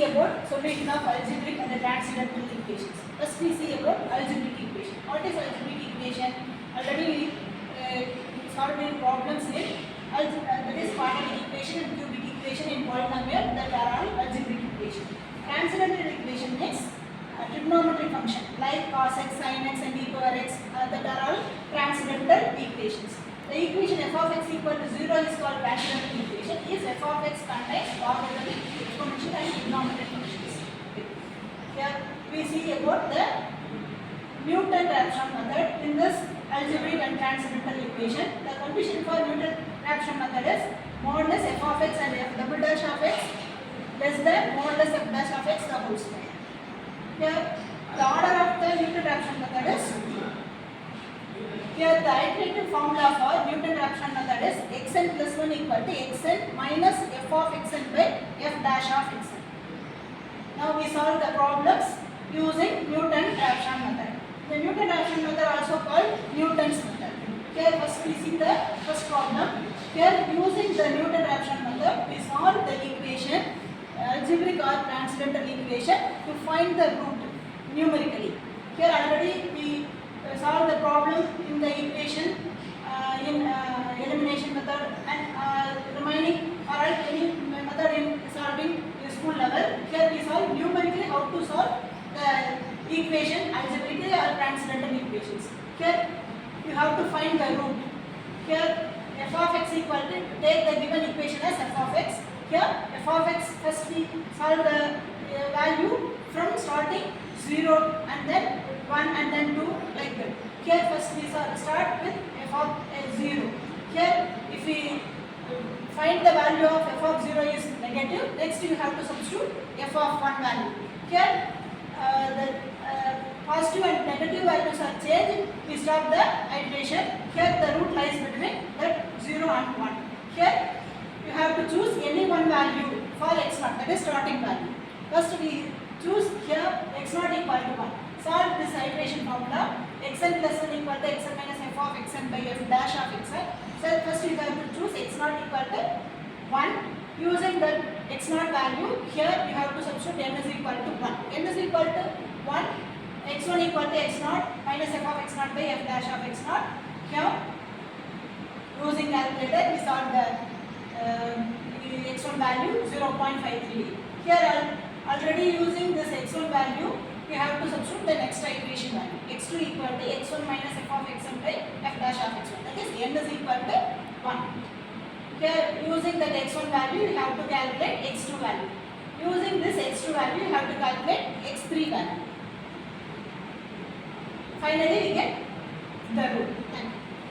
see about solution of algebraic and the transcendental equations. First we see about algebraic equation. What is algebraic equation? Already we solved many problems in that is quadratic equation and cubic equation in polynomial that are all algebraic equation. Transcendental equation is a trigonometric function like cos x, sin x and e power x that are all transcendental equations. The equation f of x equal to 0 is called transcendental equation if f of x contains logarithmic, exponential and trigonometric functions. Here we see about the Newton-Raphson method in this algebraic and transcendental equation. The condition for Newton-Raphson method is modulus f of x and f double dash of x less than modulus f dash of x the whole square. Here the order of the Newton-Raphson method is, here the iterative formula for Newton-Raphson method is xn plus 1 equal to xn minus f of xn by f dash of xn. Now we solve the problems using Newton-Raphson method. The Newton-Raphson method also called Newton's method. Here first we see the first problem. Here using the Newton-Raphson method we solve the equation algebraic or transcendental equation to find the root numerically. Here already we solve the problem in the equation in elimination method and remaining or any method in solving school level. Here we solve numerically how to solve the equation algebraically or transcendental equations. Here you have to find the root. Here f of x equal to, take the given equation as f of x. Here f of x, first we solve the value from starting 0 and then 1 and then 2 like that. Here first we start with f of 0. Here if we find the value of f of 0 is negative, next you have to substitute f of 1 value. Here the positive and negative values are changed, we stop the iteration. Here the root lies between that 0 and 1. Here you have to choose any one value for x0, that is starting value. First we choose here x0 equal to 1. Solve this iteration formula. Xn plus 1 equal to xn minus f of xn by f dash of xn. So first you have to choose x0 equal to 1. Using the x0 value, here you have to substitute n is equal to 1. N is equal to 1. X1 equal to x0 minus f of x0 by f dash of x0. Here using calculator we solve the x1 value 0.53. Here already using this x1 value we have to substitute the next iteration value. x2 equal to x1 minus f of xn by f dash of x1. That is n is equal to 1. Here using that x1 value you have to calculate x2 value. Using this x2 value you have to calculate x3 value. Finally we get the root. Thank you.